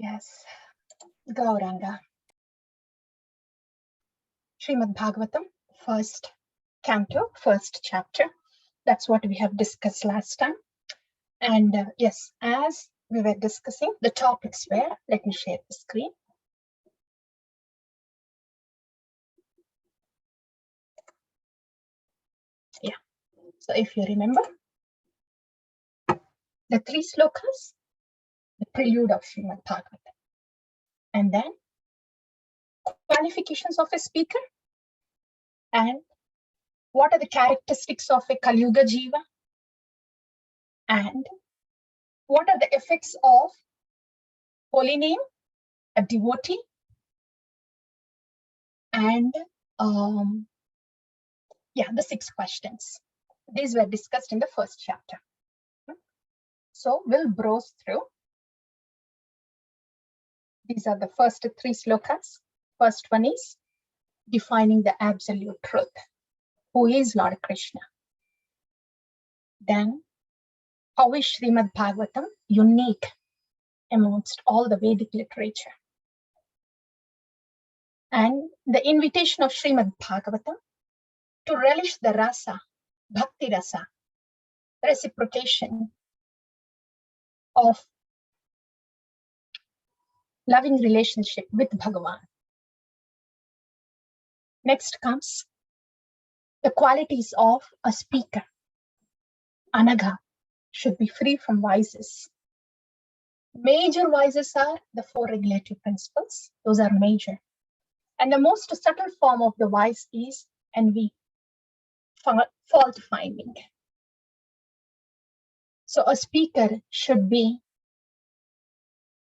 Yes, Gauranga. Srimad Bhagavatam, first canto, first chapter. That's what we have discussed last time. And yes, as we were discussing, the topics were, let me share the screen. Yeah, so if you remember, the 3 slokas, the prelude of Srimad Bhagavatam. And then qualifications of a speaker, and what are the characteristics of a Kali Yuga Jiva, and what are the effects of holy name, a devotee, and the 6 questions. These were discussed in the first chapter. So we'll browse through. These are the first 3 slokas. First one is defining the absolute truth, who is Lord Krishna. Then, how is Srimad Bhagavatam unique amongst all the Vedic literature? And the invitation of Srimad Bhagavatam to relish the rasa, bhakti rasa, reciprocation of loving relationship with Bhagavan. Next comes the qualities of a speaker. Anagha should be free from vices. Major vices are the 4 regulative principles. Those are major. And the most subtle form of the vice is envy, fault finding. So a speaker should be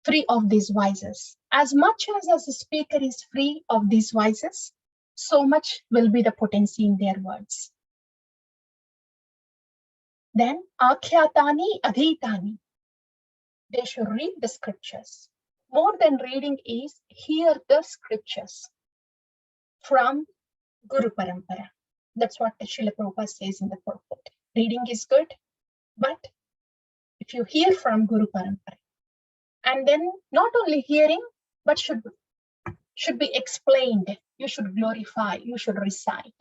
free of these vices. As much as a speaker is free of these vices, so much will be the potency in their words. Then, akhyatani adhitani. They should read the scriptures. More than reading is hear the scriptures from Guru Parampara. That's what Srila Prabhupada says in the purport. Reading is good, but if you hear from Guru Parampara, and then not only hearing, but should be explained. You should glorify, you should recite,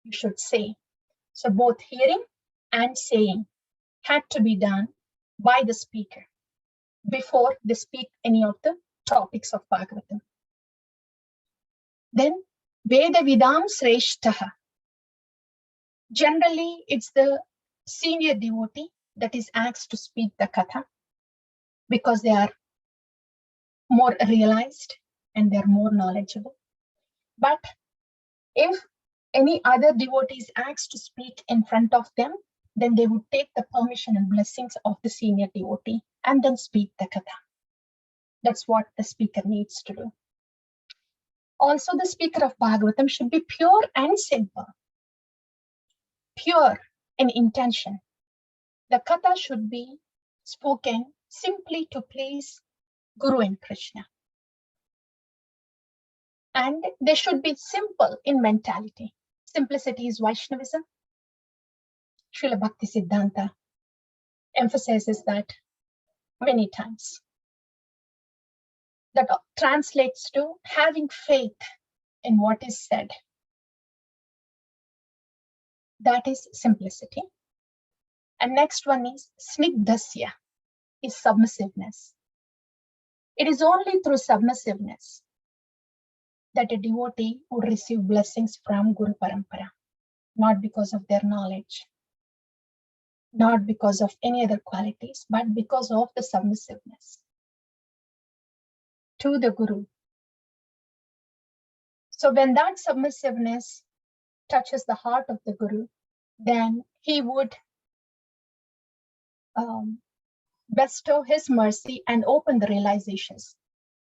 you should say. So both hearing and saying had to be done by the speaker before they speak any of the topics of Bhagavatam. Then, Veda Vidam Sreshtaha. Generally, it's the senior devotee that is asked to speak the katha because they are more realized and they're more knowledgeable. But if any other devotee is asked to speak in front of them, then they would take the permission and blessings of the senior devotee and then speak the katha. That's what the speaker needs to do. Also, the speaker of Bhagavatam should be pure and simple. Pure in intention. The katha should be spoken simply to please Guru and Krishna. And they should be simple in mentality. Simplicity is Vaishnavism. Srila Bhakti Siddhanta emphasizes that many times. That translates to having faith in what is said. That is simplicity. And next one is snigdhasya, is submissiveness. It is only through submissiveness that a devotee would receive blessings from Guru Parampara, not because of their knowledge, not because of any other qualities, but because of the submissiveness to the Guru. So when that submissiveness touches the heart of the Guru, then he would bestow his mercy and open the realizations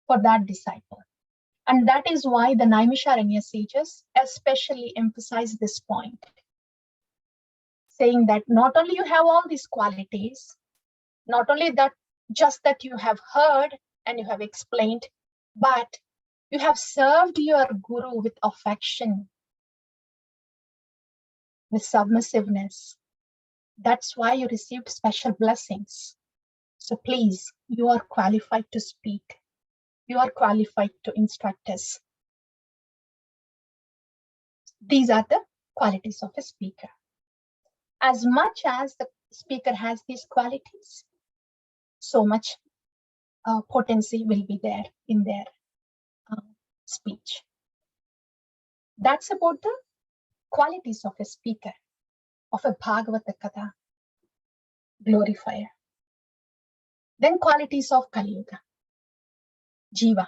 for that disciple. And that is why the Naimisharanya sages especially emphasize this point, saying that not only you have all these qualities, not only that just that you have heard and you have explained, but you have served your Guru with affection, with submissiveness. That's why you received special blessings. So please, you are qualified to speak. You are qualified to instruct us. These are the qualities of a speaker. As much as the speaker has these qualities, so much potency will be there in their speech. That's about the qualities of a speaker, of a Bhagavata Katha glorifier. Then qualities of Kali Yuga, Jiva.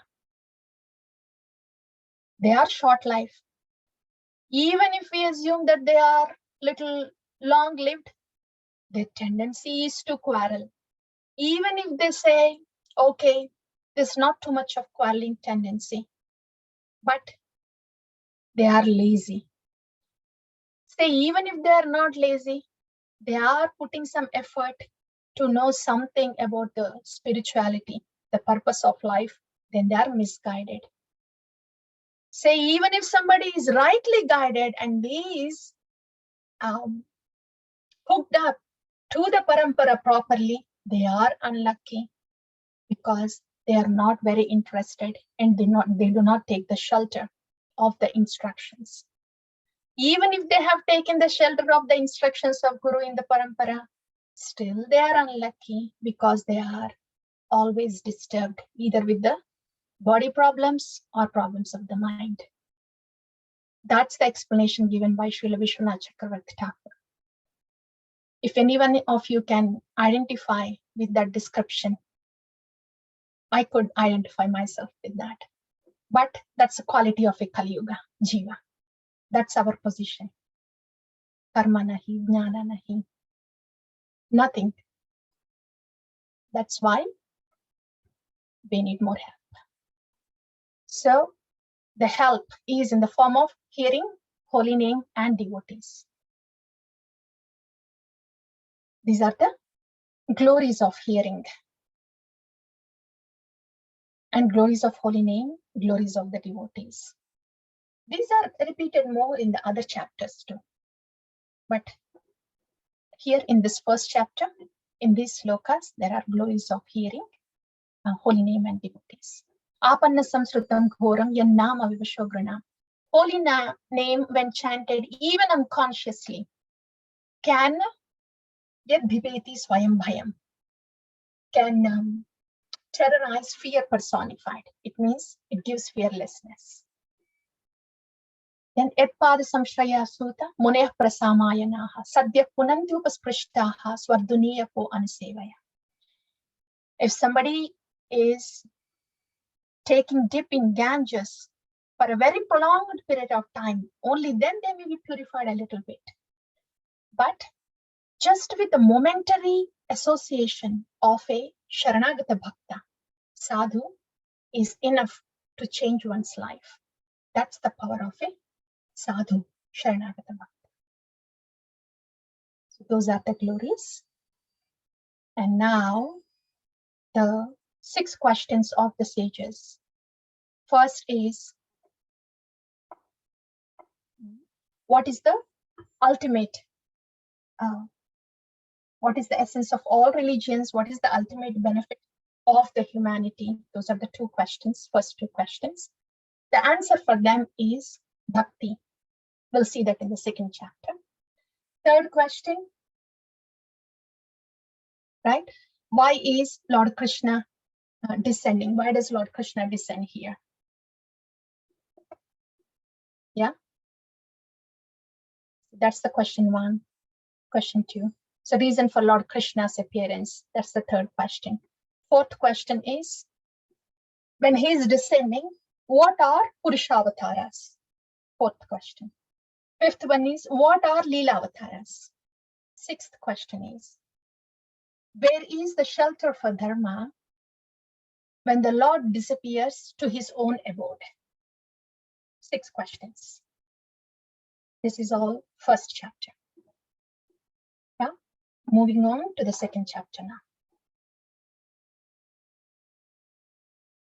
They are short life. Even if we assume that they are little long-lived, their tendency is to quarrel. Even if they say, okay, there's not too much of quarreling tendency, but they are lazy. Say, even if they are not lazy, they are putting some effort to know something about the spirituality, the purpose of life, then they are misguided. Say, even if somebody is rightly guided and is hooked up to the parampara properly, they are unlucky because they are not very interested and they do not take the shelter of the instructions. Even if they have taken the shelter of the instructions of Guru in the parampara, still they are unlucky because they are always disturbed either with the body problems or problems of the mind. That's the explanation given by Srila Vishwanath Chakravarti Thakur. If anyone of you can identify with that description, I could identify myself with that. But that's the quality of a Kali Yuga, Jiva. That's our position. Karma nahi, jnana nahi, nothing. That's why we need more help. So the help is in the form of hearing, holy name, and devotees. These are the glories of hearing and glories of holy name, glories of the devotees. These are repeated more in the other chapters too. But here in this first chapter, in these slokas, there are glories of hearing, holy name, and devotees. Apanna samsrutam ghoram yannama vivashogranam. Holy name, when chanted even unconsciously, can yad bhiveti swayam bhayam, can terrorize fear personified. It means it gives fearlessness. Then etpada samshraya suta muneh prasamayanaha sadhya punantyupasprishtaha swarduniyapo anusevaya. If somebody is taking dip in Ganges for a very prolonged period of time, only then they may be purified a little bit. But just with the momentary association of a Sharanagata Bhakta, sadhu is enough to change one's life. That's the power of a sadhu, Sharanagata Bhakta. So those are the glories. And now the 6 questions of the sages. First is, what is the ultimate, what is the essence of all religions? What is the ultimate benefit of the humanity? Those are the 2 questions, first 2 questions. The answer for them is bhakti. We'll see that in the 2nd chapter. Third question, right? Why is Lord Krishna descending? Why does Lord Krishna descend here? Yeah. That's the question 1. Question 2. So reason for Lord Krishna's appearance. That's the 3rd question. 4th question is, when he is descending, what are Purushavataras? 4th question. 5th one is, what are Leelavataras? 6th question is, where is the shelter for Dharma when the Lord disappears to his own abode? 6 questions. This is all first chapter. Yeah? Moving on to the 2nd chapter now.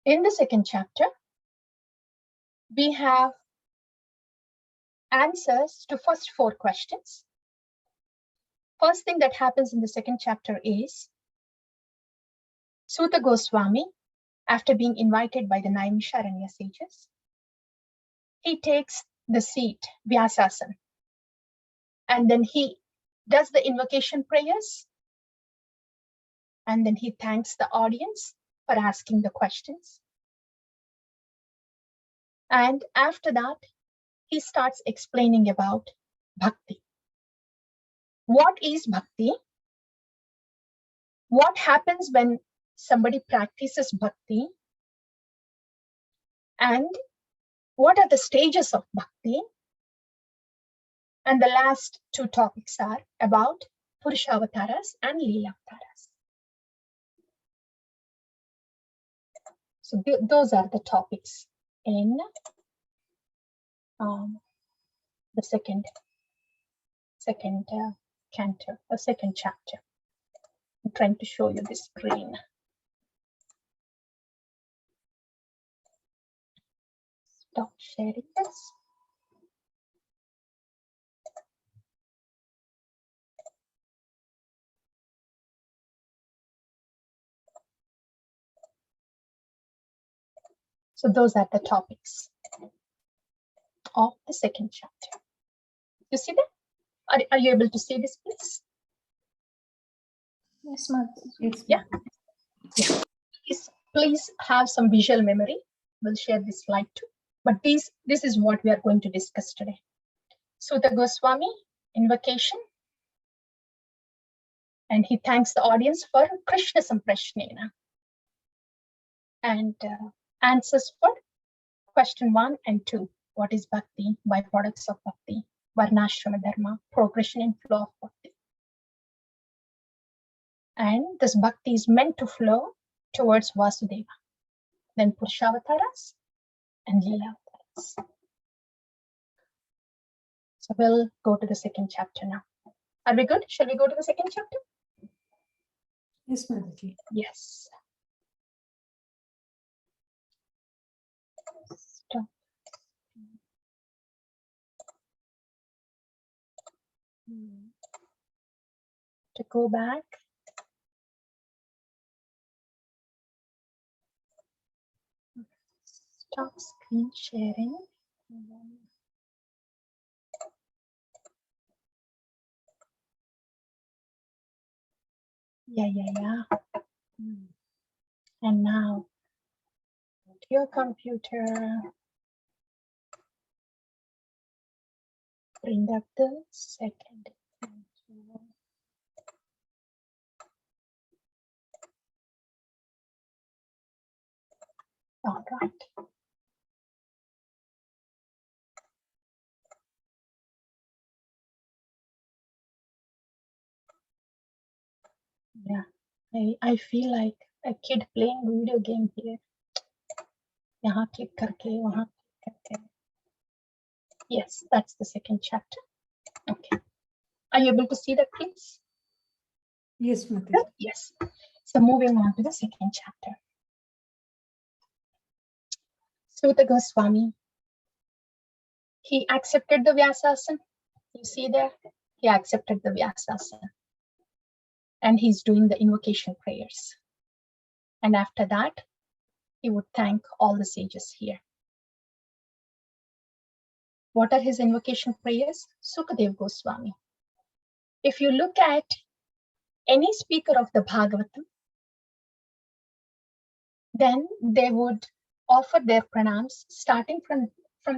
In the 2nd chapter, we have answers to first 4 questions. First thing that happens in the 2nd chapter is Suta Goswami after being invited by the Naimisharanya sages, he takes the seat, Vyasasana, and then he does the invocation prayers, and then he thanks the audience for asking the questions. And after that, he starts explaining about bhakti. What is bhakti? What happens when somebody practices bhakti? And what are the stages of bhakti? And the last two topics are about Purushavataras and Leelavataras. So those are the topics in the second canto, the second chapter. I'm trying to show you the screen. Stop sharing this. So those are the topics of the second chapter. You see that? Are you able to see this, please? Yes, ma'am. Yeah. Please have some visual memory. We'll share this slide too. But this is what we are going to discuss today. Sutta Goswami, invocation. And he thanks the audience for Krishna Samprashnena. And answers for question 1 and 2. What is bhakti? Byproducts of bhakti. Varnashrama dharma. Progression and flow of bhakti. And this bhakti is meant to flow towards Vasudeva. Then Purushavataras and Leelavataras. So we'll go to the second chapter now. Are we good? Shall we go to the second chapter? Yes, Mataji. Yes. Stop. To go back. Stop screen sharing. Yeah. And now, go to your computer. Bring up the second. All right. Yeah, I feel like a kid playing video game here. Yahan click karke, wahan click karke. Yes, that's the second chapter. Okay. Are you able to see that, please? Yes, Mataji. Yes. So moving on to the second chapter. Sutta Goswami, he accepted the Vyasasana. You see there? He accepted the Vyasasana. And he's doing the invocation prayers. And after that, he would thank all the sages here. What are his invocation prayers? Sukadev Goswami. If you look at any speaker of the Bhagavatam, then they would offer their pranams starting from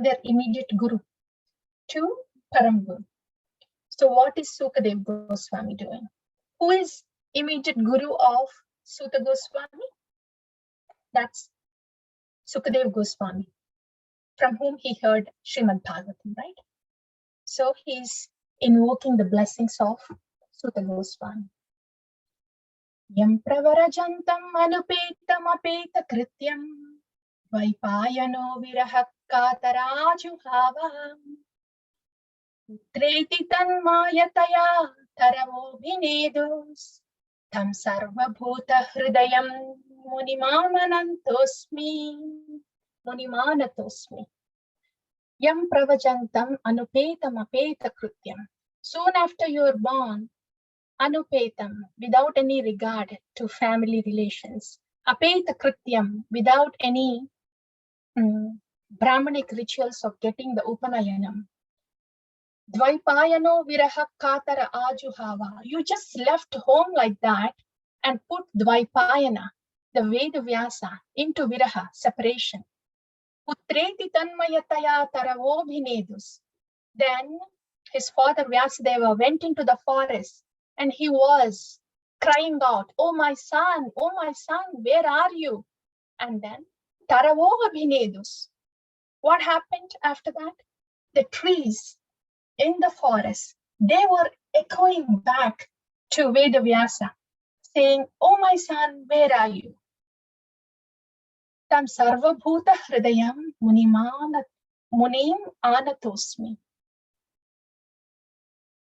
their immediate guru to Param Guru. So what is Sukadev Goswami doing? Who is immediate guru of Sutta Goswami? That's Sukadev Goswami, from whom he heard Srimad Bhagavatam, right? So he's invoking the blessings of Sutta Goswami. Yam pravarajantam anupetam apeta krityam vaipayano virahak kataraju havam treti tanmayataya taravo vinedus tam sarva bhuta hridayam munimanatosmi yam pravajantam anupetam apeta krityam. Soon after you are born, anupetam, without any regard to family relations, apeta krityam, without any Brahmanic rituals of getting the Upanayanam. Dvaipayano viraha katara ajuhava. You just left home like that and put Dvaipayana, the Veda Vyasa, into viraha, separation. Putreti tanmayataya taravobhinedus. Then his father Vyasadeva went into the forest and he was crying out, oh my son, where are you? And then Taravohabhinedus. What happened after that? The trees in the forest, they were echoing back to Vedavyasa, saying, oh my son, where are you? Tam sarvabhuta hridayam munim anatosmi.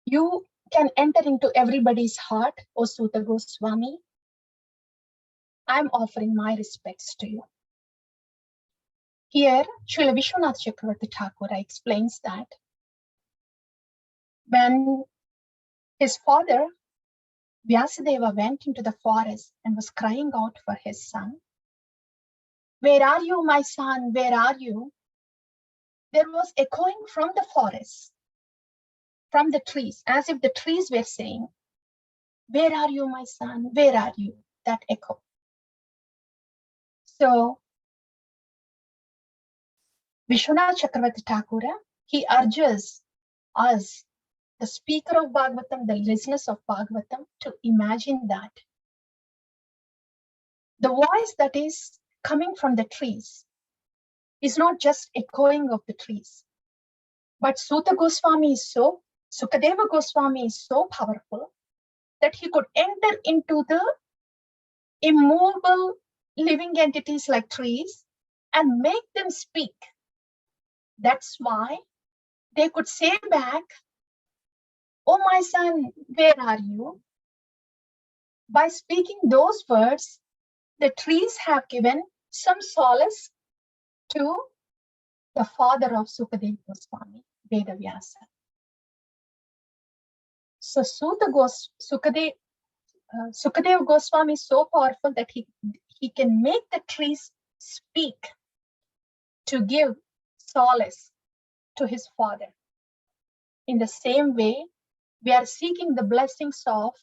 You can enter into everybody's heart, O Suta Goswami. I'm offering my respects to you. Here, Srila Vishwanath Chakravarti Thakur explains that when his father Vyasadeva went into the forest and was crying out for his son, where are you, my son, where are you? There was echoing from the forest, from the trees, as if the trees were saying, where are you, my son, where are you? That echo. So, Vishwanath Chakravarti Thakur, he urges us, the speaker of Bhagavatam, the listeners of Bhagavatam, to imagine that the voice that is coming from the trees is not just echoing of the trees, but Suta Goswami is so, Sukadeva Goswami is so powerful that he could enter into the immovable living entities like trees and make them speak. That's why they could say back, oh my son, where are you? By speaking those words, the trees have given some solace to the father of Sukadeva Goswami, Vedavyasa. So Sukadeva Goswami is so powerful that he can make the trees speak to give solace to his father. In the same way, we are seeking the blessings of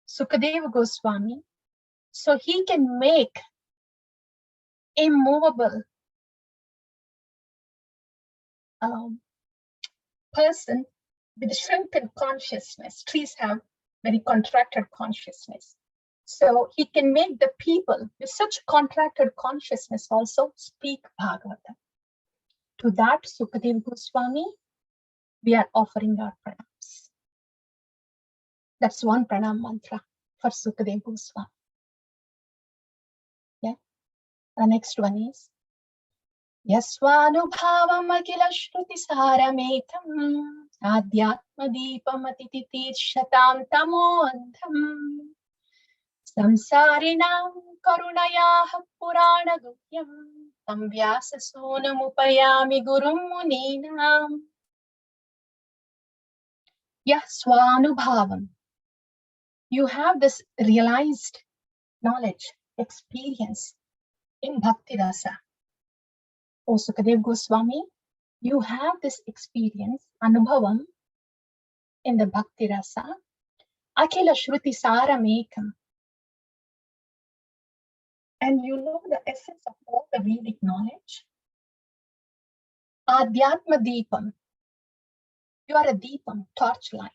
Sukadeva Goswami so he can make immovable person with shrunken consciousness. Trees have very contracted consciousness. So he can make the people with such contracted consciousness also speak Bhagavatam. To that Sukadeva Goswami, we are offering our pranams. That's one pranam mantra for Sukadeva Goswami. Yeah. The next one is Yasvanubhavam akila shruti sarametam adhyatma deepam atititirshatam tamondham samsarinam karunayah purana guhyam tam vyasasonam upayami gurum muninam. Yasvanubhavam. You have this realized knowledge, experience in Bhakti Rasa. O Sukadeva Goswami, you have this experience, Anubhavam, in the Bhakti Rasa. Akila Shruti Saramekam. And you know the essence of all the Vedic knowledge. Adhyatma Deepam. You are a Deepam, torchlight.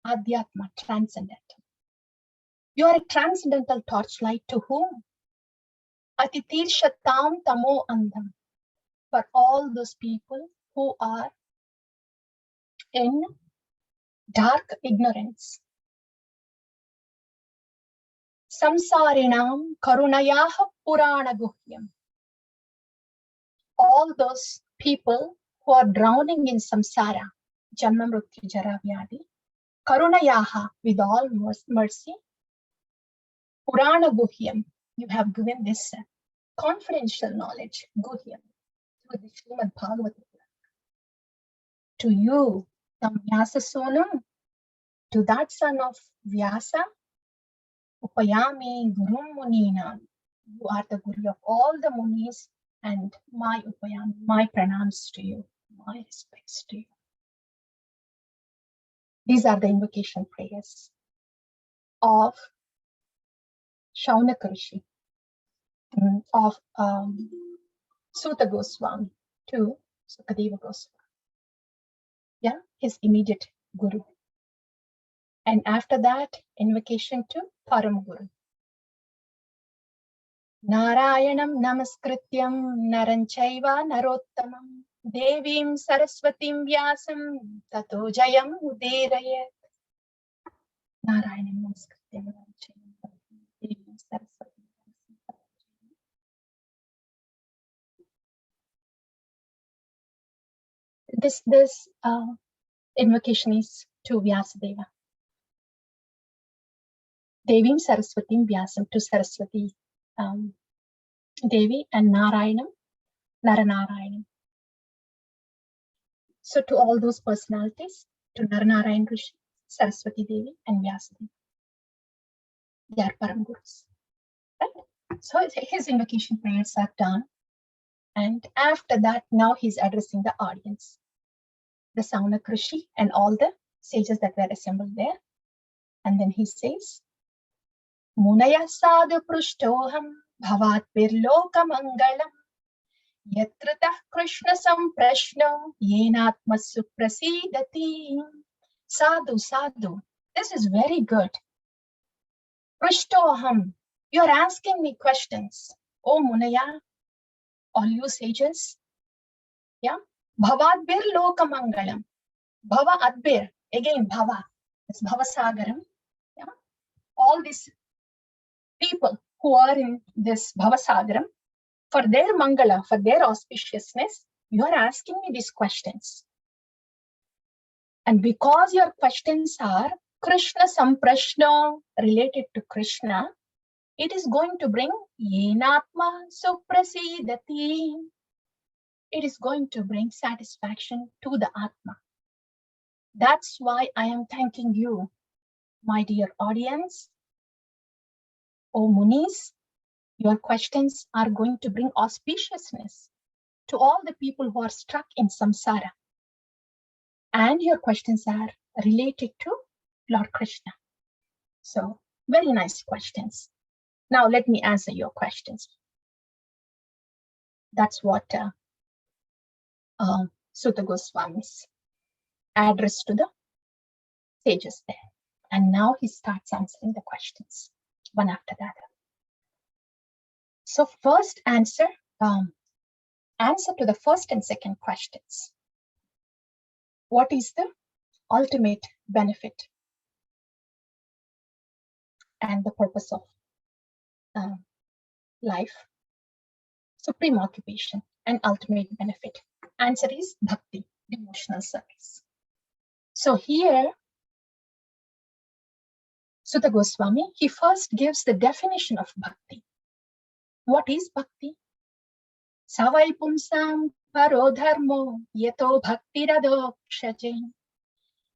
Adhyatma, transcendental. You are a transcendental torchlight to whom? Atitir Shatam Tamo Andham. For all those people who are in dark ignorance. Samsarinam karunayaha purana guhyam. All those people who are drowning in samsara, janma mrityu jara vyadi, karunayaha, with all mercy, purana guhyam, you have given this confidential knowledge, guhyam, through the Srimad Bhagavatam. To you, Tam Vyasa Sonam, to that son of Vyasa, Upayami Gurum Munina, You are the Guru of all the Munis, and my upayam, my pranams to you, my respects to you. These are the invocation prayers of Shaunaka Rishi, of Suta Goswami to Sukadeva Goswami. Yeah, his immediate Guru. And after that, invocation to Param Guru. Narayanam Namaskrityam Naranchaiva Narottamam Devim Saraswatim Vyasam Tato Jayam Udirayat. Narayanam Namaskrityam Naranchaiva Devim Saraswatim Vyasam. This invocation is to Vyasadeva. Devim Saraswatim Vyasam, to Saraswati Devi, and Narayanam, Naranarayanam. So to all those personalities, to Naranarayan Rishi, Saraswati Devi, and Vyasadeva. They are Param Gurus. Right? So his invocation prayers are done. And after that, now he's addressing the audience, the Saunak Rishi and all the sages that were assembled there. And then he says, Munaya sadhu prushtoham bhavat birloka mangalam yatratah krishna samprashno yenatma suprasidati. Sadhu, sadhu, this is very good. Prushtoham, you're asking me questions. Oh Munaya, all you sages. Yeah. Bhavat birloka mangalam. Bhava adbir, again bhava. It's bhavasagaram. Yeah. All these people who are in this bhavasagaram, for their mangala, for their auspiciousness, you are asking me these questions. And because your questions are Krishna samprashna, related to Krishna, it is going to bring yenatma suprasidati. It is going to bring satisfaction to the Atma. That's why I am thanking you, my dear audience. O Munis, your questions are going to bring auspiciousness to all the people who are stuck in samsara. And your questions are related to Lord Krishna. So, very nice questions. Now, let me answer your questions. That's what Suta Goswami's address to the sages there. And now he starts answering the questions, one after the other. So first answer to the first and second questions. What is the ultimate benefit and the purpose of life? Supreme occupation and ultimate benefit. Answer is bhakti, devotional service. So here, Suta Goswami, he first gives the definition of bhakti. What is bhakti? Savai pumsam paro dharmo yato bhakti radokshaje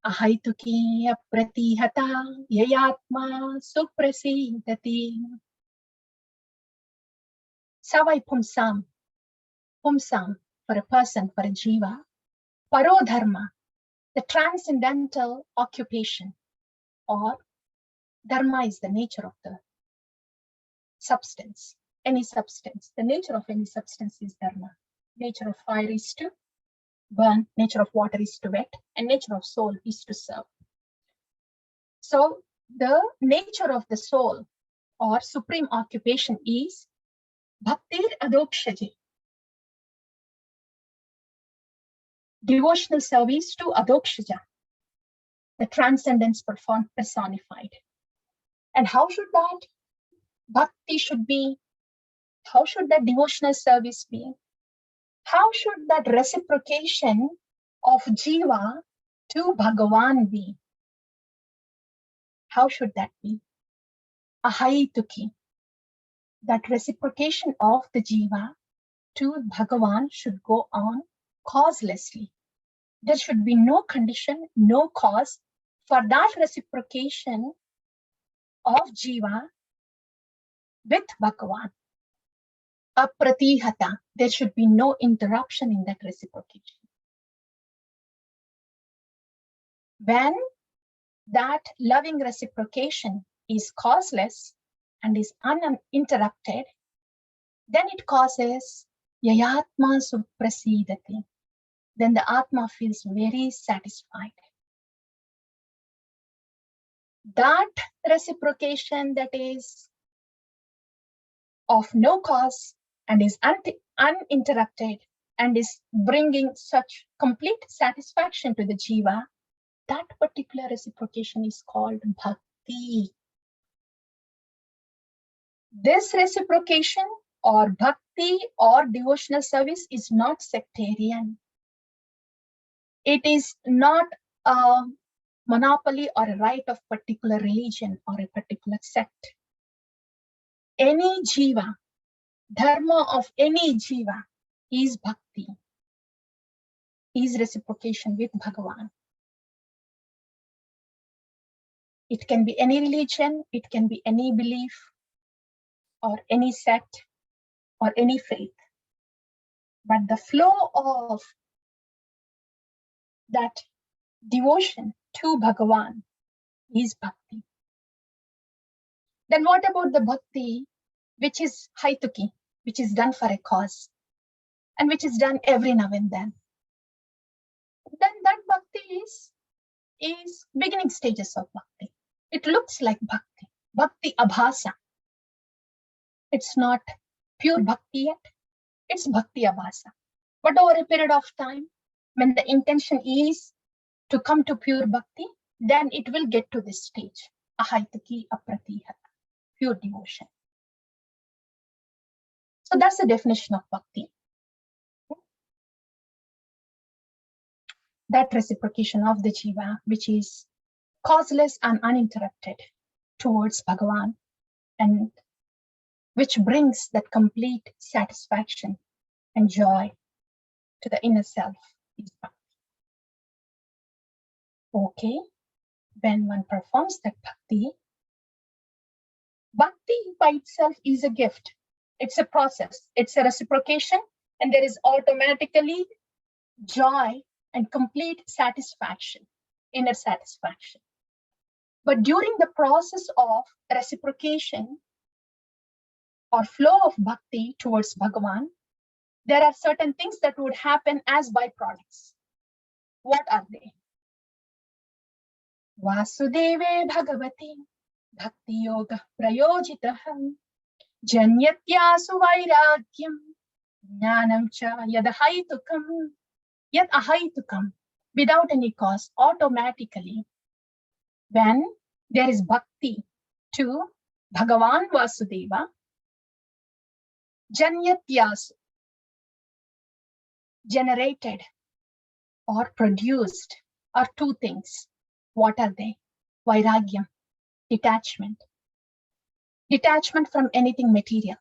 ahaituki apratihata yayatma suprasidati. Savai pumsam, pumsam for a person, for a jiva, paro dharma, the transcendental occupation, or dharma is the nature of the substance. Any substance, the nature of any substance is dharma. Nature of fire is to burn, nature of water is to wet, and nature of soul is to serve. So the nature of the soul or supreme occupation is bhaktir adokshaji, devotional service to adokshaja, the transcendence personified. And how should that bhakti should be? How should that devotional service be? How should that reciprocation of jiva to Bhagavan be? How should that be? Ahaituki, that reciprocation of the jiva to Bhagavan should go on causelessly. There should be no condition, no cause for that reciprocation of jiva with Bhagavan. apratihata. There should be no interruption in that reciprocation. When that loving reciprocation is causeless and is uninterrupted, then it causes yayatma suprasidati. Then the Atma feels very satisfied. That reciprocation that is of no cause and is uninterrupted and is bringing such complete satisfaction to the jiva, that particular reciprocation is called bhakti. This reciprocation or bhakti or devotional service is not sectarian. It is not a monopoly or a right of particular religion or a particular sect. Any jiva, dharma of any jiva is bhakti, is reciprocation with Bhagavan. It can be any religion, it can be any belief or any sect or any faith. But the flow of that devotion to Bhagavan is bhakti. Then what about the bhakti which is haituki, which is done for a cause and which is done every now and then? Then that bhakti is beginning stages of bhakti. It looks like bhakti, bhakti abhasa. It's not pure bhakti yet, it's bhakti abhasa. But over a period of time, when the intention is to come to pure bhakti, then it will get to this stage, ahaituki apratihata, pure devotion. So that's the definition of bhakti. That reciprocation of the jiva, which is causeless and uninterrupted towards Bhagavan, and which brings that complete satisfaction and joy to the inner self is bhakti. Okay, when one performs that bhakti, bhakti by itself is a gift. It's a process, it's a reciprocation, and there is automatically joy and complete satisfaction, inner satisfaction. But during the process of reciprocation or flow of bhakti towards Bhagavan, there are certain things that would happen as byproducts. What are they? Vasudeve Bhagavati Bhakti Yoga Prayojitaham Janyatyasu Vairagyam Jnanam Cha Yadahaitukam Yad Ahaitukam. Without any cause, automatically, when there is bhakti to Bhagavan Vasudeva, Janyatyasu, generated or produced are two things. What are they? Vairagyam, detachment. Detachment from anything material.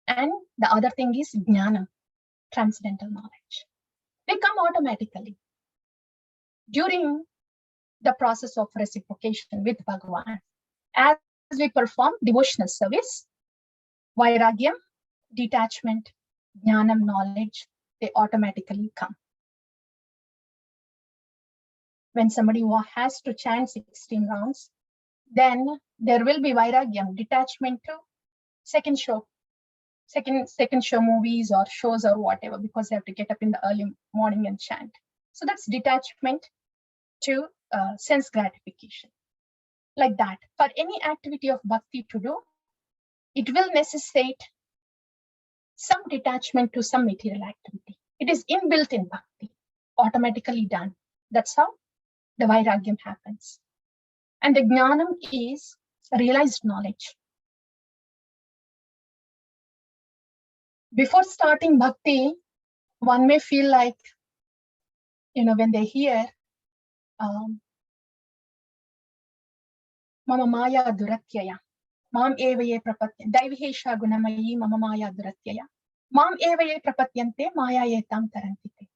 And the other thing is jnanam, transcendental knowledge. They come automatically. During the process of reciprocation with Bhagavan, as we perform devotional service, vairagyam, detachment, jnanam, knowledge, they automatically come. When somebody has to chant 16 rounds, then there will be vairagyam, detachment to second show movies or shows or whatever, because they have to get up in the early morning and chant. So that's detachment to sense gratification. Like that, for any activity of bhakti to do, it will necessitate some detachment to some material activity. It is inbuilt in bhakti, automatically done. That's how the vairagyam happens. And the jnanam is realized knowledge. Before starting bhakti, one may feel like, when they hear Mama Maya Duratyaya, Mam Evaye Prapatya, Daivihesha Gunamayi Mama Maya Duratyaya, Mam Evaye Prapatyante Maya Yetam Tarantite.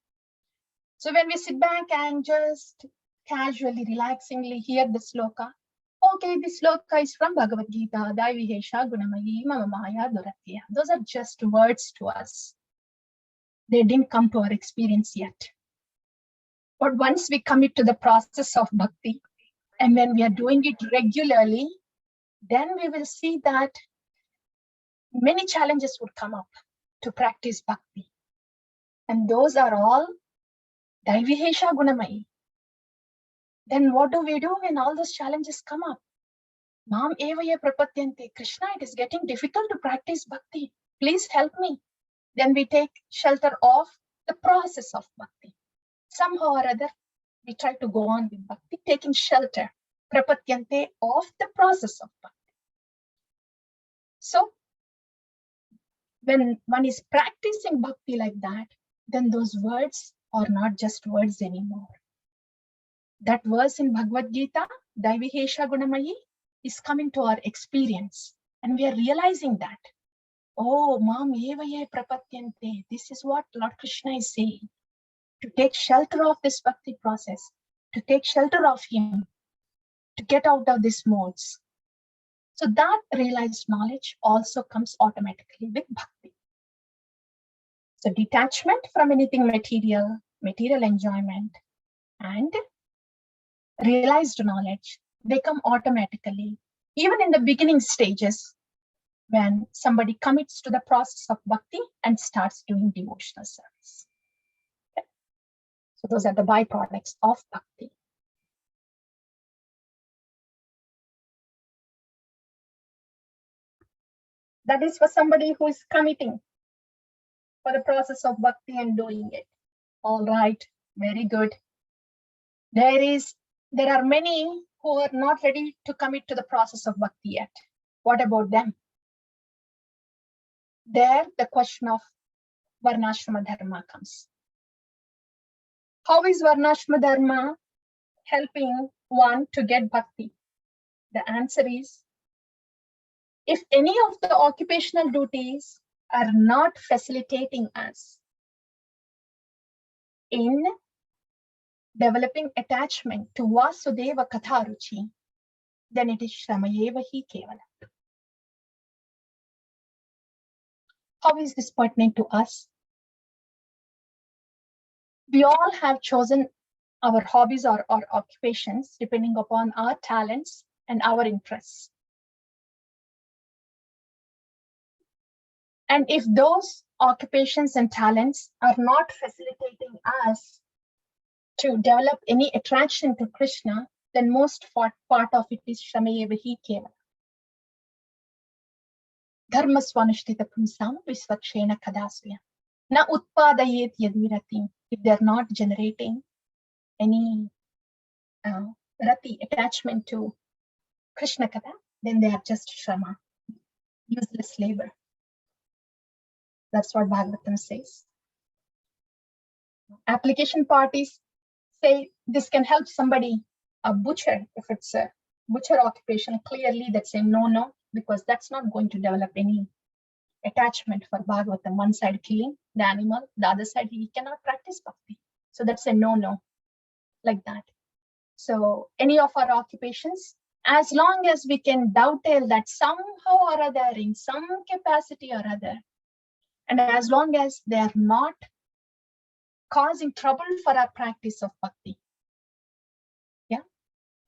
So when we sit back and just casually, relaxingly hear the sloka, Okay, this sloka is from Bhagavad Gita, Daivihesha Gunamayi Mama Maya Duratya. Those are just words to us. They didn't come to our experience yet. But once we commit to the process of bhakti, and when we are doing it regularly, then we will see that many challenges would come up to practice bhakti. And those are all Daivihesha Gunamayi. Then what do we do when all those challenges come up? Mam evaya prapatyante. Krishna, it is getting difficult to practice bhakti. Please help me. Then we take shelter of the process of bhakti. Somehow or other, we try to go on with bhakti, taking shelter, prapatyante, of the process of bhakti. So, when one is practicing bhakti like that, then those words are not just words anymore. That verse in Bhagavad Gita, Daivihesha Gunamayi, is coming to our experience. And we are realizing that, oh, Mam Evaye Prapatyante, this is what Lord Krishna is saying. To take shelter of this bhakti process, to take shelter of him, to get out of these modes. So that realized knowledge also comes automatically with bhakti. So detachment from anything material, material enjoyment, and realized knowledge, they come automatically, even in the beginning stages, when somebody commits to the process of bhakti and starts doing devotional service. Okay. So those are the byproducts of bhakti. That is for somebody who is committing for the process of bhakti and doing it. All right, very good. There are many who are not ready to commit to the process of bhakti yet. What about them? There, the question of Varnashrama Dharma comes. How is Varnashrama Dharma helping one to get bhakti? The answer is, if any of the occupational duties are not facilitating us in developing attachment to Vasudeva Katharuchi, then it is Shramayeva hi Kevala. How is this pertinent to us? We all have chosen our hobbies or occupations depending upon our talents and our interests. And if those occupations and talents are not facilitating us to develop any attraction to Krishna, then most part of it is Shramayeva hi Kevala. Dharma swanushtita pumsam visvakshena kadasya. Na utpadayet yadirati. If they're not generating any rati, attachment to Krishna Katha, then they are just shrama, useless labor. That's what Bhagavatam says. Application parties say this can help somebody, a butcher, if it's a butcher occupation, clearly that's a no, because that's not going to develop any attachment for Bhagavatam. One side killing the animal, the other side he cannot practice bhakti. So that's a no, like that. So any of our occupations, as long as we can dovetail that somehow or other, in some capacity or other, and as long as they are not causing trouble for our practice of bhakti,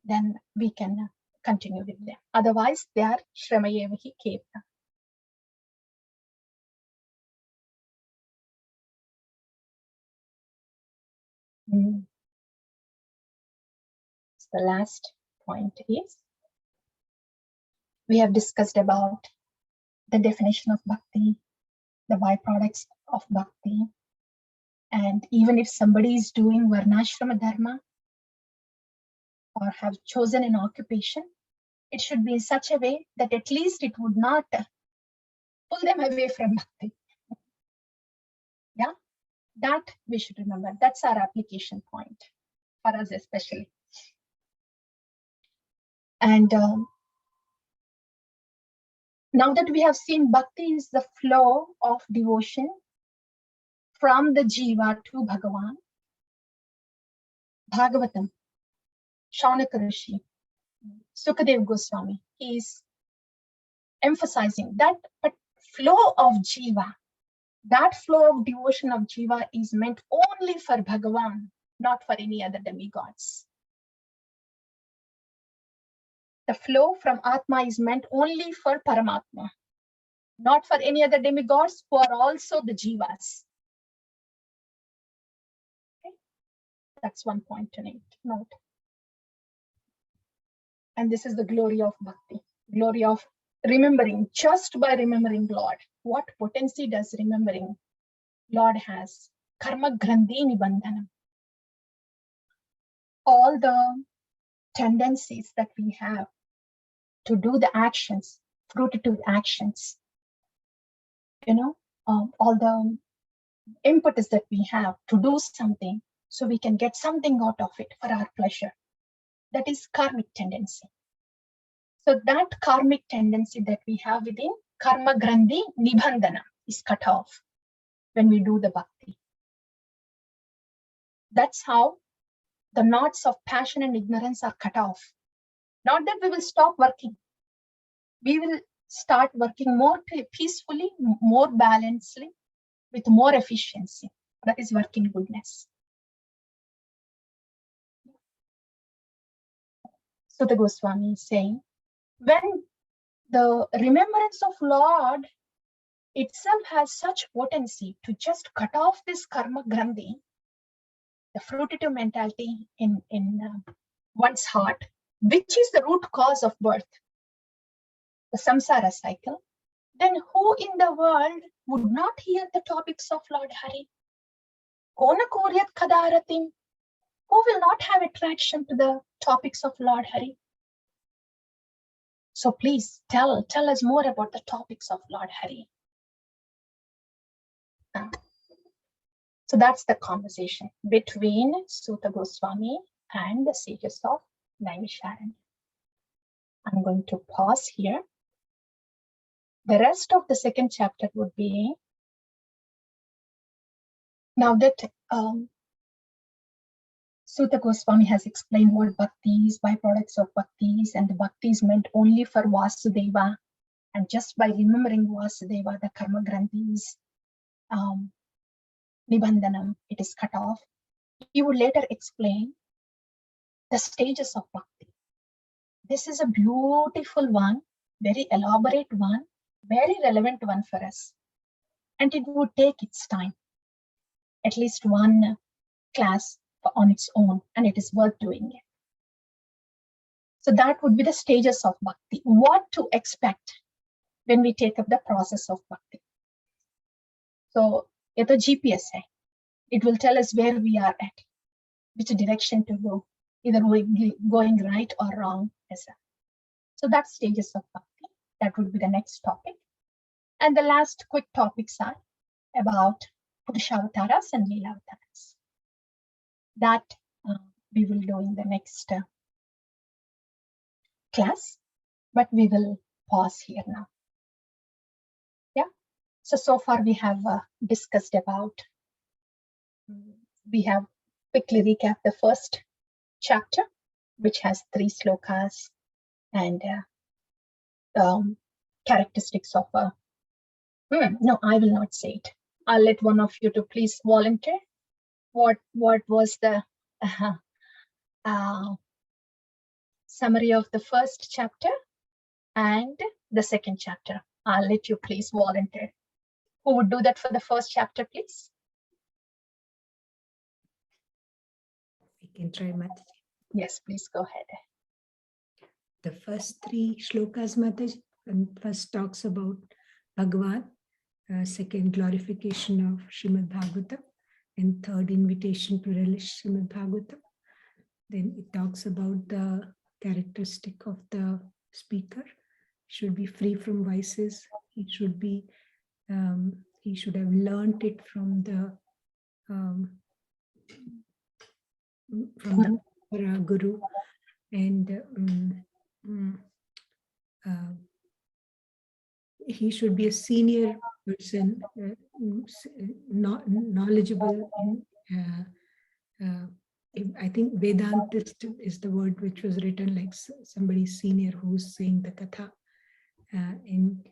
then we can continue with them. Otherwise, they are Shramayeva hi Kevala. So the last point is, we have discussed about the definition of bhakti, the byproducts of bhakti, and even if somebody is doing Varnashrama Dharma or have chosen an occupation, it should be in such a way that at least it would not pull them away from bhakti. Yeah, that we should remember. That's our application point for us especially. And now that we have seen bhakti is the flow of devotion from the jiva to Bhagavan, Bhagavatam, Shaunaka Rishi Sukadev Goswami, he is emphasizing that flow of jiva, that flow of devotion of jiva is meant only for Bhagavan, not for any other demigods. The flow from Atma is meant only for Paramatma, not for any other demigods who are also the jivas. Okay? That's one point to note. And this is the glory of bhakti, glory of remembering, just by remembering Lord. What potency does remembering Lord has? Karma grandhi nibandhanam. All the tendencies that we have to do the actions, fruitive actions, all the impetus that we have to do something so we can get something out of it for our pleasure. That is karmic tendency. So that karmic tendency that we have within, karma grandhi nibandhana, is cut off when we do the bhakti. That's how the knots of passion and ignorance are cut off. Not that we will stop working. We will start working more peacefully, more balancedly, with more efficiency. That is working goodness. So the Goswami is saying, when the remembrance of Lord itself has such potency to just cut off this karma grandhi, the fruitive mentality in one's heart, which is the root cause of birth, the samsara cycle, then who in the world would not hear the topics of Lord Hari? Kona kuryat kadaratim? Who will not have attraction to the topics of Lord Hari? So please tell us more about the topics of Lord Hari. So that's the conversation between Suta Goswami and the sages of Naimisharanya. I'm going to pause here. The rest of the second chapter would be, now that Suta Goswami has explained what bhakti is, byproducts of bhakti is, and the bhakti is meant only for Vasudeva, and just by remembering Vasudeva, the karma grandhi is nibandhanam, it is cut off. He would later explain the stages of bhakti. This is a beautiful one, very elaborate one, very relevant one for us. And it would take its time, at least one class on its own, and it is worth doing it. So that would be the stages of bhakti. What to expect when we take up the process of bhakti. So it's a GPS. It will tell us where we are at, which direction to go, either going right or wrong. So that's stages of bhakti. That would be the next topic. And the last quick topics are about Purushavataras and Leelavataras. That we will do in the next class, but we will pause here now. Yeah. So far we have discussed about, we have quickly recapped the first chapter, which has 3 slokas and characteristics of no, I will not say it. I'll let one of you to please volunteer. What was the summary of the first chapter and the second chapter? I'll let you please volunteer. Who would do that for the first chapter, please? I can try, Mataji. Yes, please go ahead. The first 3 shlokas, Mataji, first talks about Bhagavan, second glorification of Srimad Bhagavatam, and third invitation to relish Srimad Bhagavatam. Then it talks about the characteristic of the speaker. Should be free from vices. He should be. He should have learnt it from the Guru, and he should be a senior person, knowledgeable in I think Vedantist is the word which was written, like somebody senior who's saying the katha. And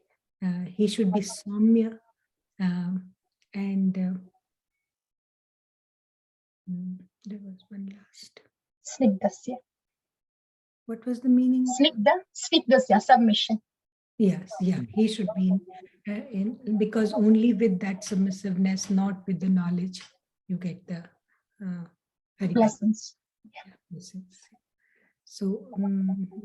he should be Saumya. And there was one last. Snigdasya. What was the meaning? Snigdasya, submission. Yes, yeah, he should be in, because only with that submissiveness, not with the knowledge, you get the Blessings. Yeah, blessings. So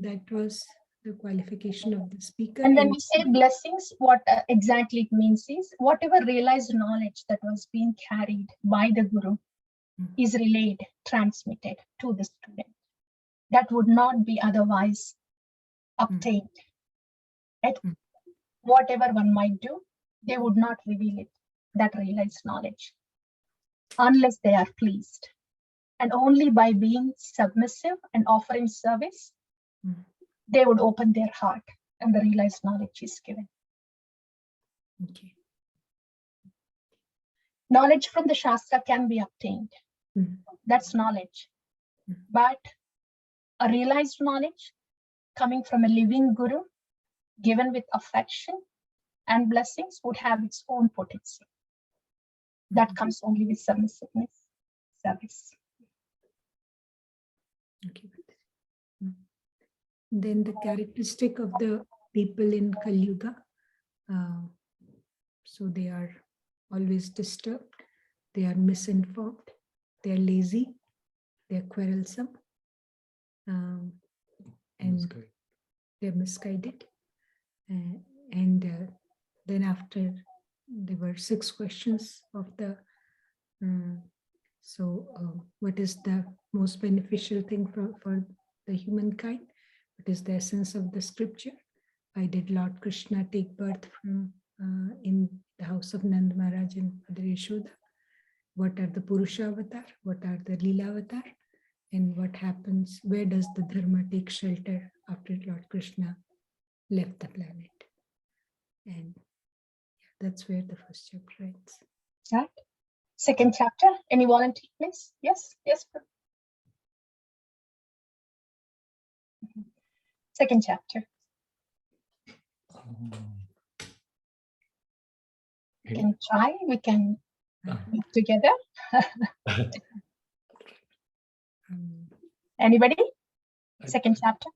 that was the qualification of the speaker. And when we say blessings, what exactly it means is whatever realized knowledge that was being carried by the Guru is relayed, transmitted to the student. That would not be otherwise obtained. Right? Whatever one might do, they would not reveal it, that realized knowledge, unless they are pleased. And only by being submissive and offering service, they would open their heart and the realized knowledge is given. Okay. Knowledge from the Shastra can be obtained. That's knowledge. But a realized knowledge coming from a living Guru, given with affection and blessings, would have its own potency. That comes only with submissiveness, service. Okay. Then the characteristic of the people in Kali Yuga. So they are always disturbed, they are misinformed, they are lazy, they are quarrelsome, and they're misguided. And then after, there were 6 questions of the, what is the most beneficial thing for the humankind? What is the essence of the scripture? Why did Lord Krishna take birth from in the house of Nand Maharaj and Mother Yashoda? What are the Purusha avatar? What are the Leela avatar? And what happens? Where does the Dharma take shelter after Lord Krishna left the planet? And that's where the first chapter ends. Right. Second chapter. Any volunteer, please? Yes. Yes. Second chapter. We can try. We can work together. Anybody? Second chapter.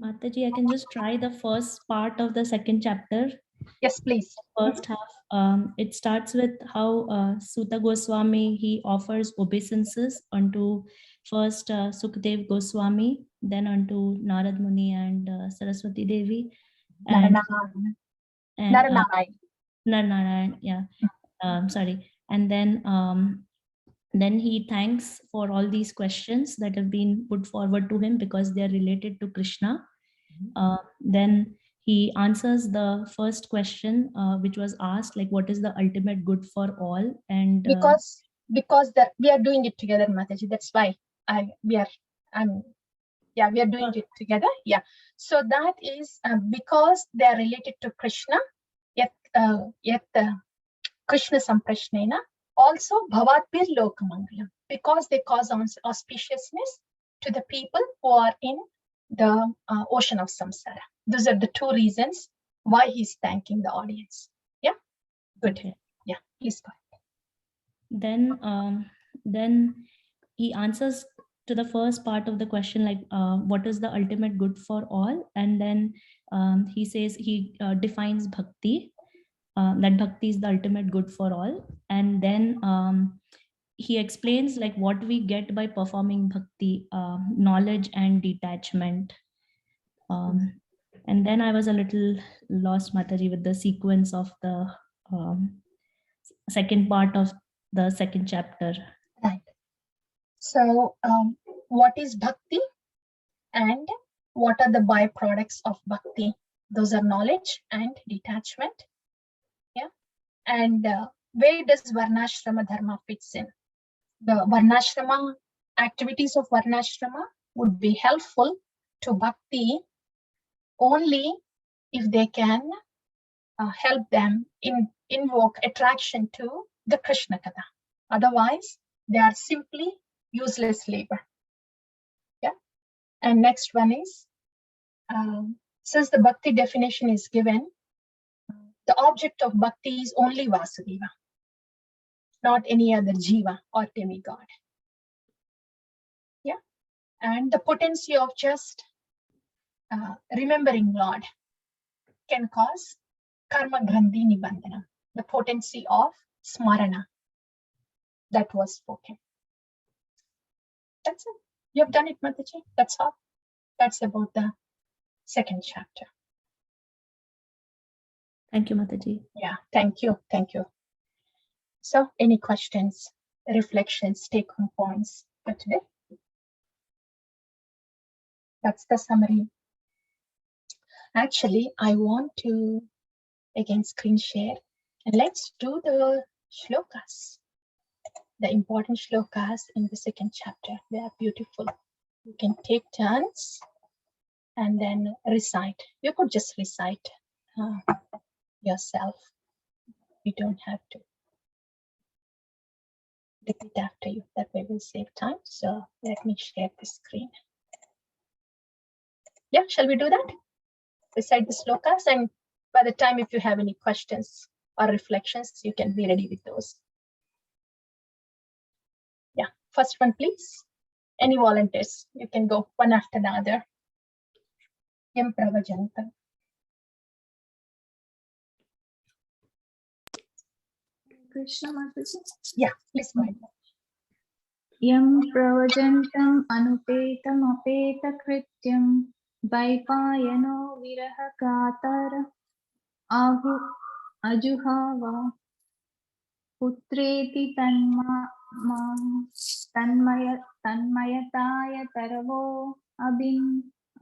Mataji, I can just try the first part of the second chapter. Yes, please. First half, it starts with how Suta Goswami, he offers obeisances unto first Sukadev Goswami, then unto Narad Muni and Saraswati Devi. And Naranaran, yeah. Sorry. And then he thanks for all these questions that have been put forward to him because they are related to Krishna. Then he answers the first question, which was asked, like, what is the ultimate good for all? And because we are doing it together, Mataji. That's why we are doing it together. Yeah. So that is because they are related to Krishna. Yet Krishna Samprashnena. Also Bhavatpir Lokamangalam, because they cause auspiciousness to the people who are in the ocean of samsara. Those are the 2 reasons why he's thanking the audience. Yeah, good. Okay. Yeah, please go ahead. Then he answers to the first part of the question, like what is the ultimate good for all? And then he says, he defines bhakti, that bhakti is the ultimate good for all. And then he explains like what we get by performing bhakti, knowledge and detachment. And then I was a little lost, Mataji, with the sequence of the second part of the second chapter. Right. So what is bhakti and what are the byproducts of bhakti? Those are knowledge and detachment. Yeah. And where does Varnashrama Dharma fits in? The Varnashrama activities of Varnashrama would be helpful to bhakti only if they can help them invoke attraction to the Krishna Katha. Otherwise, they are simply useless labor. Yeah. And next one is, since the bhakti definition is given, the object of bhakti is only Vasudeva, not any other jiva or demigod. Yeah. And the potency of just remembering Lord can cause karma grandhi nibandhana, the potency of smarana that was spoken. That's it. You've done it, Mataji. That's all. That's about the second chapter. Thank you, Mataji. Yeah, thank you. Thank you. So, any questions, reflections, take-home points for today? That's the summary. Actually, I want to again screen share and let's do the shlokas, the important shlokas in the second chapter. They are beautiful. You can take turns and then recite. You could just recite yourself. You don't have to repeat after you. That way we'll save time. So let me share the screen. Yeah, shall we do that? Recite the slokas, and by the time if you have any questions or reflections, you can be ready with those. Yeah, first one, please. Any volunteers? You can go one after the other. Yam Pravajantam. Krishna Mataji. Yeah, please go ahead. Yam pravajantam anupetam apeta krityam vaipayano viraha katara ahu ajuhava putreti tanmayataya taravo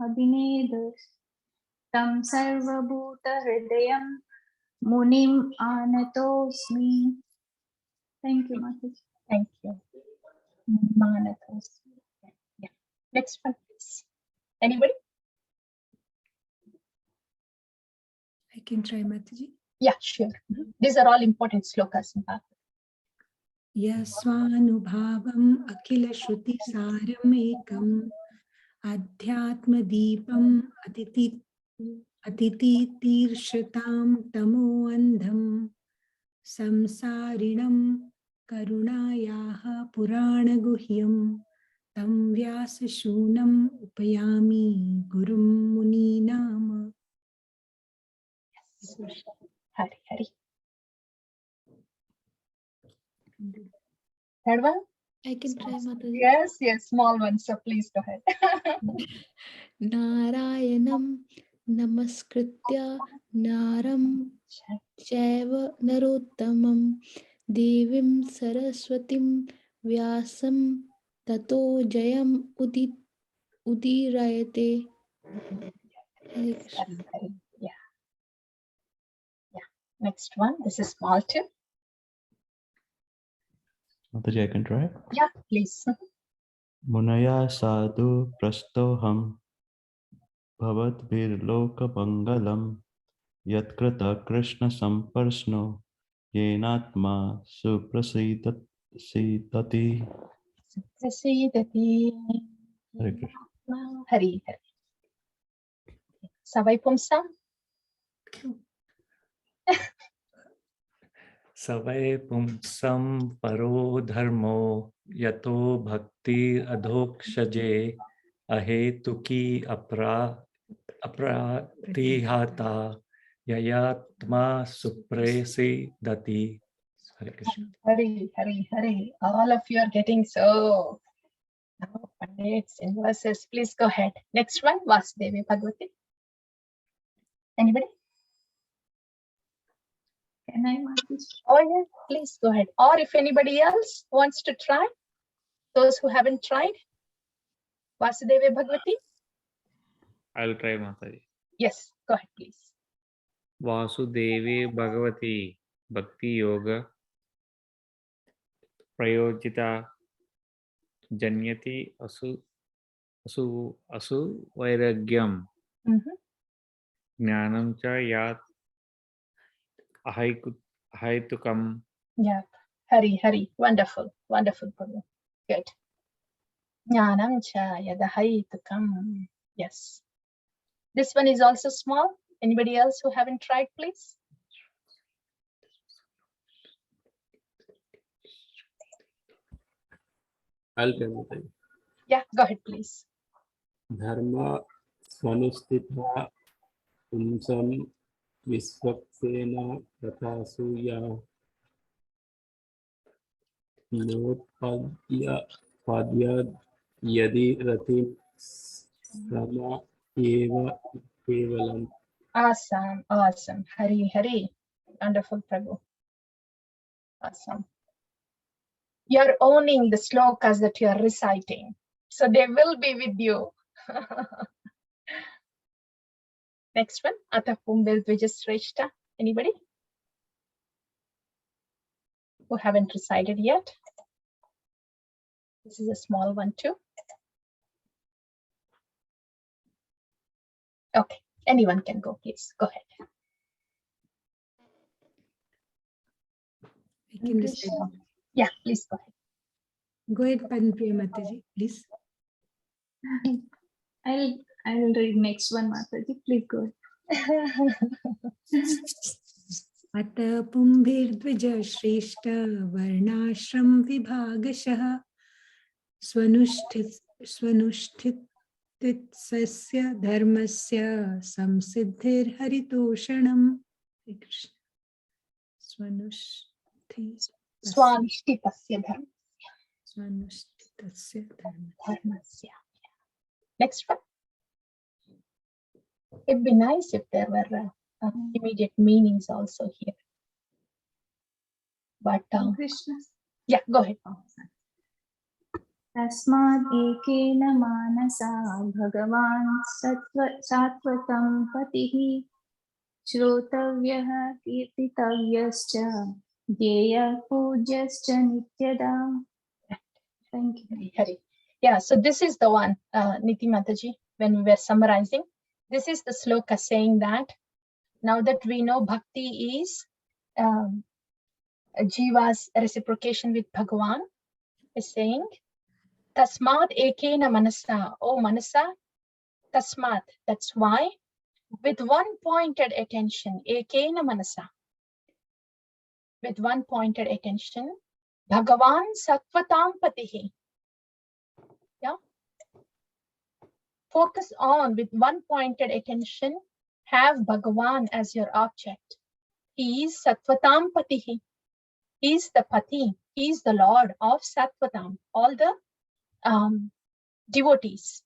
abhinedas tam sarvabhuta hridayam munim anatosmi. Thank you, Mataji. Thank you. Manathos. Yeah. Next one, please. Anybody? I can try, Mataji. Yeah, sure. These are all important slokas in Bhagavad. Yasvanubhavam akila shruti saramekam adhyatmadipam atiti tirshtam tamo andham samsarinam karunayaha purana guhyam tam vyasashunam upayami gurum muninam. Yes. Hari Hari. Third one? I can try, Mataji. Yes, yes, small one. So please go ahead. Narayanam namaskritya naram chaiva narottamam devim saraswatim vyasam tato jayam udirayate. Hare Krishna. Hari Hari. Yeah. Yeah. Next one. This is small too. Mataji, I can try. Yeah, please. Munaya sadhu prastoham bhavat virloka bangalam yatkrita krishna samparsno yenatma suprasidati. Prasidati. Hare Krishna. Hari Hari. Savai Pumsam. Savai pumsam paro dharmo yato bhakti adhokshaje ahetuki apratihata yayatma supresi dati. Hare Krishna. Hari Hari Hari. All of you are getting so pandits in verses. Please go ahead. Next one, Vasudevi Bhagavati. Anybody? Can I, Mataji? Oh yeah, please go ahead. Or if anybody else wants to try, those who haven't tried, Vasudevi Bhagavati. I'll try, Mataji. Yes, go ahead, please. Vasudevi Bhagavati Bhakti Yoga Prayojita Janyati Asu Vairagyam Jnanam Cha Yat Ahaitukam. Yeah, Hari Hari. Wonderful, wonderful, Prabhu. Good. Jnanam cha yadahaitukam. Yes. This one is also small. Anybody else who haven't tried, please? I'll tell you. Yeah, go ahead, please. Dharma swanustitha punsam visvaksena prathasuya notpadya padya yadi ratim sama eva kevalam. Awesome, awesome. Hari, Hari. Wonderful, Prabhu. Awesome. You're owning the slokas that you're reciting. So they will be with you. Next one, Atha Pumbel Dvijasreshta. Anybody who haven't recited yet? This is a small one too. Okay, anyone can go, please. Go ahead. I can recite. Yeah, please go ahead. Go ahead, Padmapriya Mataji, please. I'll read next one, Mataji. Please go ahead. अत पुंभिर्द्विज श्रेष्ठ वर्णाश्रम विभागशः स्वनुष्ठितस्य धर्मस्य संसिद्धिर्हरितोषणम्. Swanushtitasya dharmasya. Next one. It'd be nice if there were immediate meanings also here. But Krishna. yeah, go ahead. Tasmad ekena manasa bhagavan sattvatam patihi shrotavyah kirtitavyascha dheya pujaschа nityada. Thank you. Hari. Yeah, so this is the one, Niti Mataji, when we were summarizing. This is the sloka saying that now that we know bhakti is Jiva's reciprocation with Bhagavan, is saying, Tasmat ekena manasa, oh manasa, tasmat, that's why, with one pointed attention, ekena manasa, with one pointed attention, Bhagavan sattvatam patihi. Yeah. Focus on with one pointed attention, have Bhagavan as your object. He is sattvatam patihi. He is the pati. He is the Lord of sattvatam, all the devotees.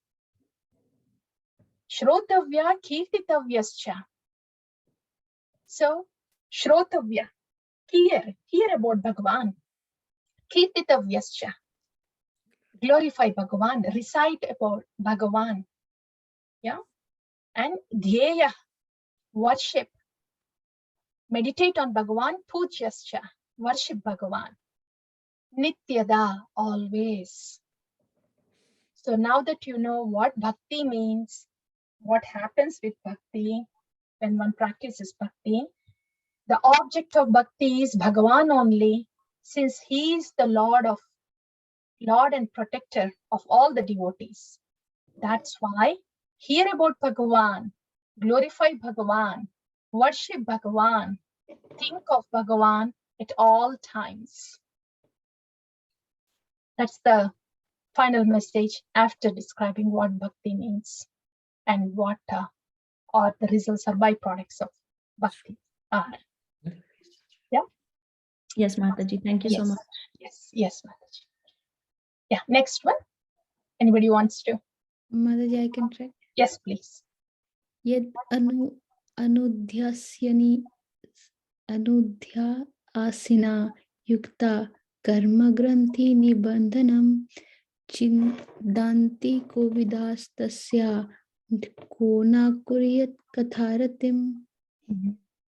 Shrotavya kirtitavyascha. So, Shrotavya, hear about Bhagavan. Kirtitavyascha, glorify Bhagavan, recite about Bhagavan. Yeah. And Dhyeya, worship, meditate on Bhagavan, Pujyascha, worship Bhagavan. Nityada, always. So now that you know what bhakti means, what happens with bhakti, when one practices bhakti, the object of bhakti is Bhagavan only, since he is the Lord and protector of all the devotees. That's why hear about Bhagavan, glorify Bhagavan, worship Bhagavan, think of Bhagavan at all times. That's the final message after describing what bhakti means and what are the results or byproducts of bhakti are. Yeah. Yes, Mataji. Thank you so much. Yes, Mataji. Yeah, next one. Anybody wants to? Mataji, I can try. Yes, please. Yad anudhya asina yukta karma granthi nibandhanam chindanti kovidastasya kona kuryat katharatim.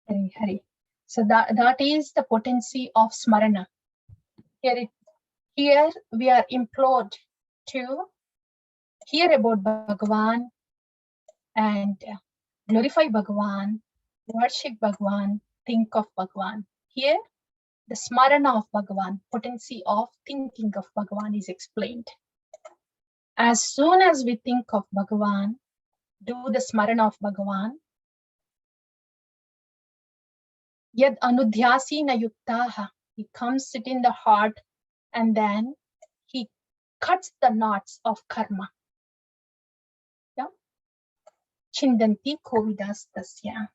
Hari. So that is the potency of smarana. Here we are implored to hear about Bhagavan and glorify Bhagavan, worship Bhagavan, think of Bhagavan. Here, the smarana of Bhagavan, potency of thinking of Bhagavan is explained. As soon as we think of Bhagavan, do the smarana of Bhagavan, yad anudhyasina yuktaha, he comes it in the heart and then he cuts the knots of karma. Yeah? Chindanti kovidas tasya.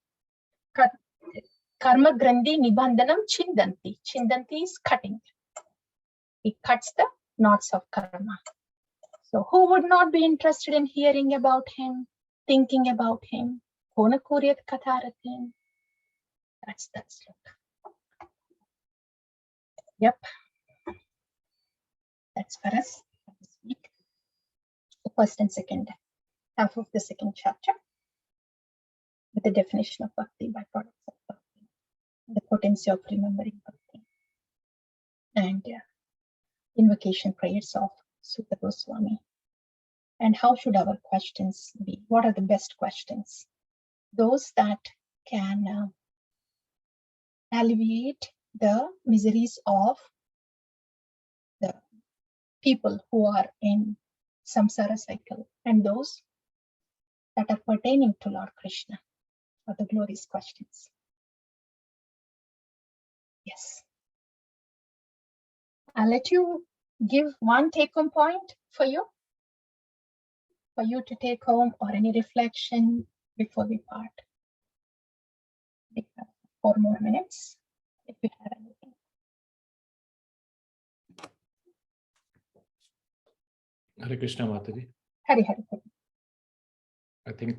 Karma grandi nibandhanam chindanti. Chindanti is cutting. He cuts the knots of karma. So who would not be interested in hearing about him, thinking about him? Kona kuryat katharatim. That's sloka. Yep. That's for us this week. The first and second half of the second chapter with the definition of bhakti, byproducts of bhakti, the potency of remembering bhakti, and invocation prayers of Sutta Goswami. And how should our questions be? What are the best questions? Those that can alleviate the miseries of the people who are in samsara cycle, and those that are pertaining to Lord Krishna are the glorious questions. Yes. I'll let you give one take-home point for you to take home, or any reflection before we part. We have 4 more minutes if you have anything. Hare Krishna, Mataji. Hari Hari. I think